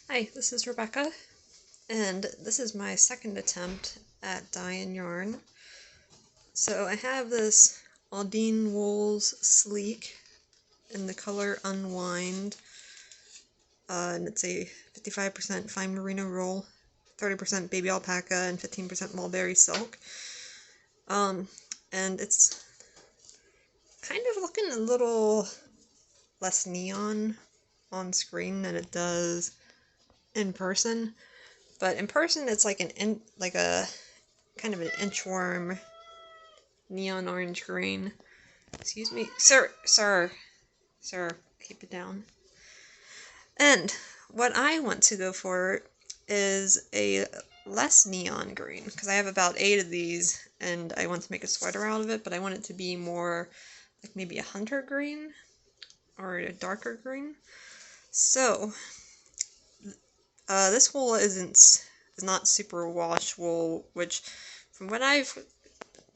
Hi, this is Rebecca, and this is my second attempt at dyeing yarn. So I have this Audine Wools Sleek in the color Unwind, and it's a 55% fine merino wool, 30% baby alpaca, and 15% mulberry silk. And it's kind of looking a little less neon on screen than it does in person. But in person, it's like a kind of an inchworm neon orange green. Excuse me, sir, keep it down. And what I want to go for is a less neon green, because I have about 8 of these, and I want to make a sweater out of it, but I want it to be more like maybe a hunter green, or a darker green. So, this wool is not super wash wool, which from what I've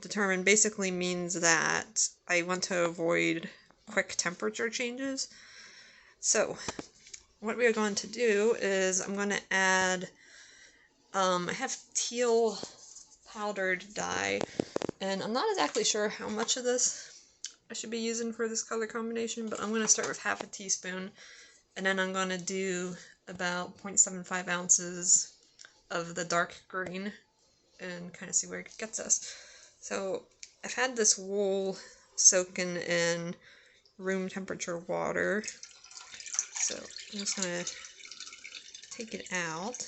determined basically means that I want to avoid quick temperature changes. So what we are going to do is I'm going to add, I have teal powdered dye, and I'm not exactly sure how much of this I should be using for this color combination, but I'm going to start with half a teaspoon, and then I'm going to do about 0.75 ounces of the dark green and kind of see where it gets us. So I've had this wool soaking in room temperature water, so I'm just going to take it out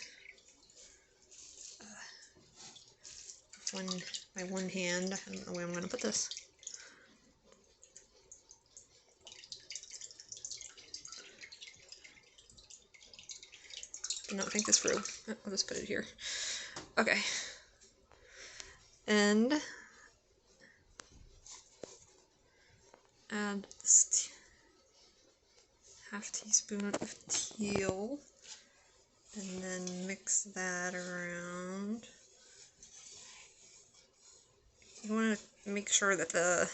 with my one hand. I don't know where I'm going to put this. Did not think this through. I'll just put it here. Okay. And add this half teaspoon of teal, and then mix that around. You want to make sure that the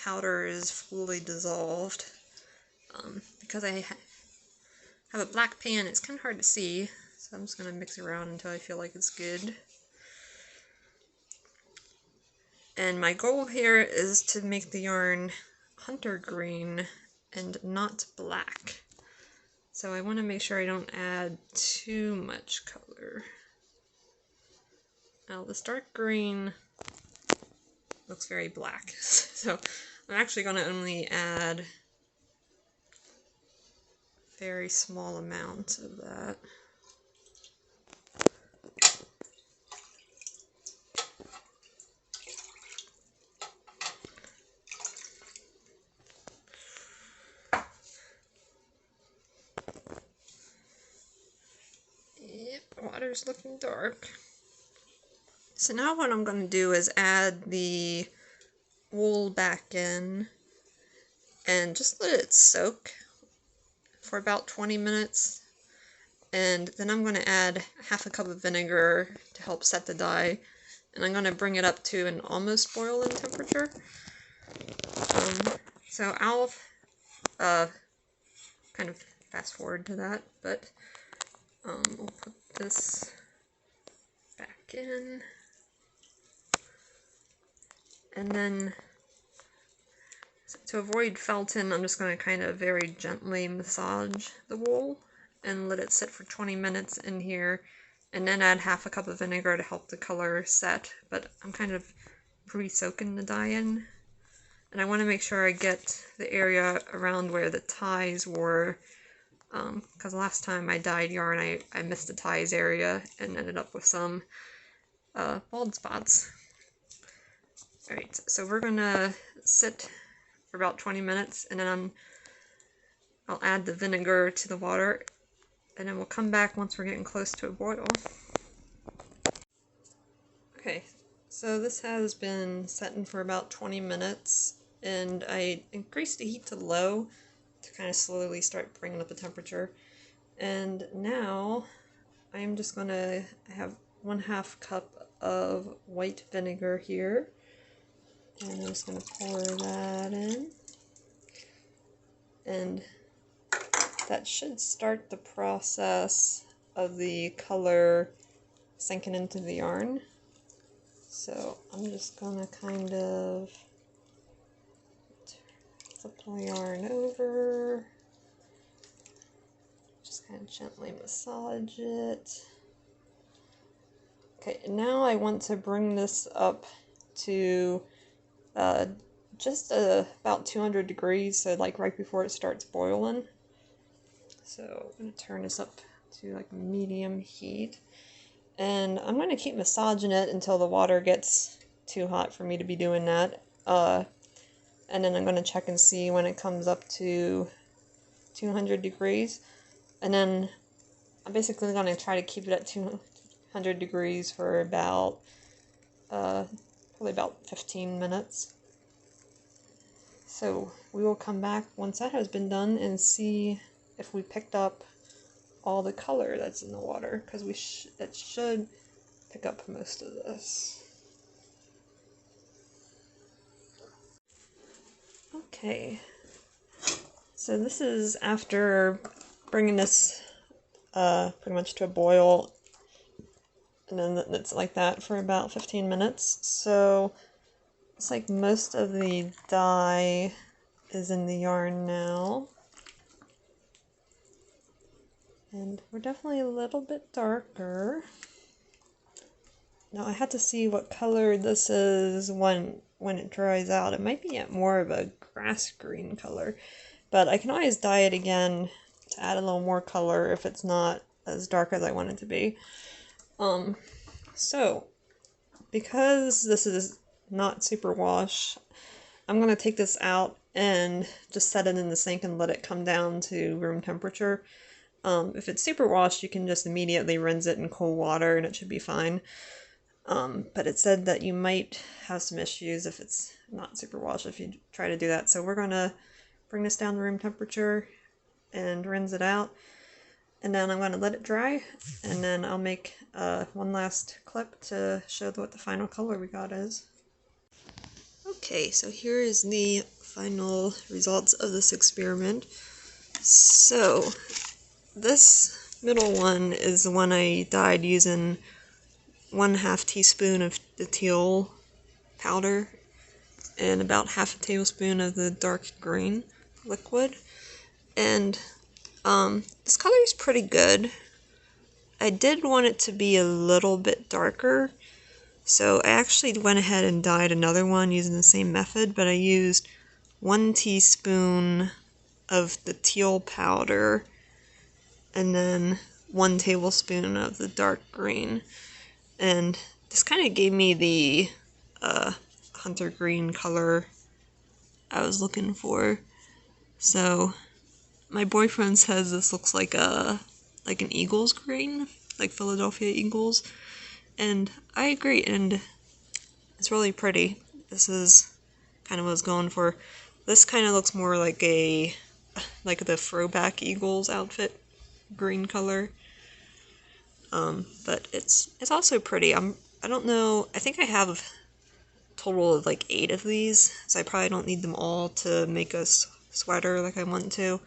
powder is fully dissolved. Because I have a black pan, it's kind of hard to see, so I'm just going to mix it around until I feel like it's good. And my goal here is to make the yarn hunter green and not black. So I want to make sure I don't add too much color. Now this dark green looks very black, so I'm actually going to only add a very small amount of that. Yep, water's looking dark. So now what I'm going to do is add the wool back in and just let it soak for about 20 minutes. And then I'm going to add half a cup of vinegar to help set the dye. And I'm going to bring it up to an almost boiling temperature. So I'll kind of fast forward to that, but we'll put this back in. And then, to avoid felting, I'm just going to kind of very gently massage the wool and let it sit for 20 minutes in here, and then add half a cup of vinegar to help the color set. But I'm kind of pre-soaking the dye in, and I want to make sure I get the area around where the ties were, because last time I dyed yarn I missed the ties area and ended up with some bald spots. Alright, so we're gonna sit for about 20 minutes, and then I'll add the vinegar to the water, and then we'll come back once we're getting close to a boil. Okay, so this has been setting for about 20 minutes, and I increased the heat to low to kind of slowly start bringing up the temperature. And now I'm just gonna have 1/2 cup of white vinegar here. And I'm just going to pour that in. And that should start the process of the color sinking into the yarn. So I'm just gonna kind of flip the yarn over, just kind of gently massage it. Okay, now I want to bring this up to just about 200 degrees, so like right before it starts boiling. So I'm going to turn this up to like medium heat, and I'm going to keep massaging it until the water gets too hot for me to be doing that. And then I'm going to check and see when it comes up to 200 degrees, and then I'm basically going to try to keep it at 200 degrees for about probably about 15 minutes. So we will come back once that has been done and see if we picked up all the color that's in the water, because it should pick up most of this. Okay, so this is after bringing this pretty much to a boil, and then it's like that for about 15 minutes. So it's like most of the dye is in the yarn now. And we're definitely a little bit darker. Now I had to see what color this is when it dries out. It might be at more of a grass green color, but I can always dye it again to add a little more color if it's not as dark as I want it to be. So because this is not super wash, I'm going to take this out and just set it in the sink and let it come down to room temperature. If it's super washed, you can just immediately rinse it in cold water and it should be fine. But it said that you might have some issues if it's not super washed if you try to do that. So we're going to bring this down to room temperature and rinse it out. And then I'm going to let it dry, and then I'll make one last clip to show what the final color we got is. Okay, so here is the final results of this experiment. So this middle one is the one I dyed using 1/2 teaspoon of the teal powder and about 1/2 tablespoon of the dark green liquid. And this color is pretty good. I did want it to be a little bit darker, so I actually went ahead and dyed another one using the same method, but I used 1 teaspoon of the teal powder and then 1 tablespoon of the dark green. And this kind of gave me the hunter green color I was looking for. So my boyfriend says this looks like an Eagles green, like Philadelphia Eagles, and I agree, and it's really pretty. This is kind of what I was going for. This kind of looks more like the throwback Eagles outfit green color. But it's also pretty. I don't know, I think I have a total of like 8 of these, so I probably don't need them all to make a sweater like I want to.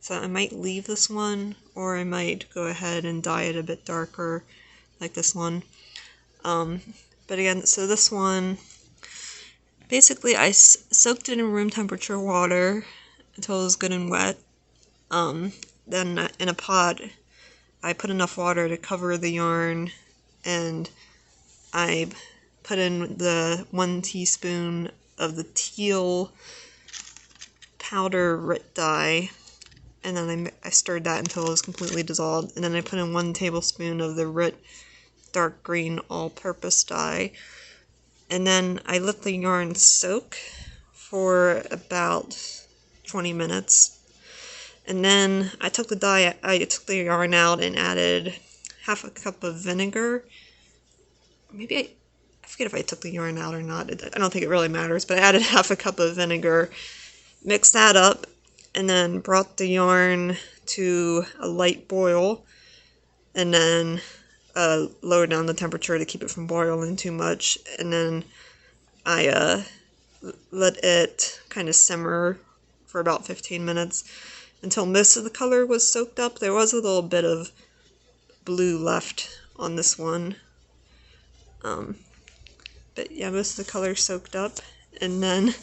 So I might leave this one, or I might go ahead and dye it a bit darker like this one. But again, so this one, basically I soaked it in room temperature water until it was good and wet. Then in a pot, I put enough water to cover the yarn, and I put in the 1 teaspoon of the teal powder RIT dye, and then I stirred that until it was completely dissolved, and then I put in 1 tablespoon of the RIT dark green all-purpose dye, and then I let the yarn soak for about 20 minutes. And then I took the yarn out and added 1/2 cup of vinegar. Maybe I forget if I took the yarn out or not. I don't think it really matters, but I added 1/2 cup of vinegar, mixed that up, and then brought the yarn to a light boil, and then lowered down the temperature to keep it from boiling too much, and then I let it kind of simmer for about 15 minutes. until most of the color was soaked up. There was a little bit of blue left on this one. But yeah, most of the color soaked up. And then,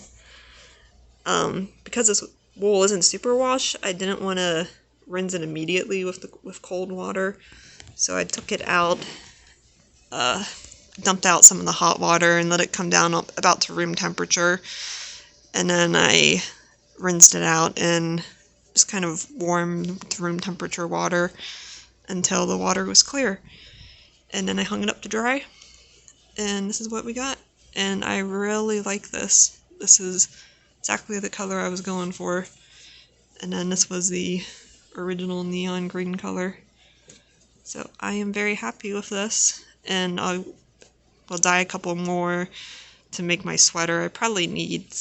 because this wool isn't superwash, I didn't want to rinse it immediately with cold water. So I took it out, dumped out some of the hot water and let it come down about to room temperature. And then I rinsed it out in just kind of warm to room temperature water until the water was clear. And then I hung it up to dry. And this is what we got. And I really like this. This is exactly the color I was going for. And then this was the original neon green color. So I am very happy with this. And I'll dye a couple more to make my sweater. I probably need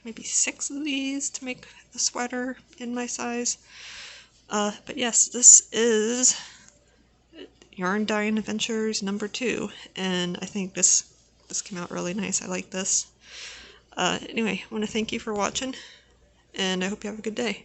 maybe 6 of these to make a sweater in my size. But yes, this is Yarn Dyeing Adventures number 2, and I think this came out really nice. I like this. Anyway, I want to thank you for watching, and I hope you have a good day.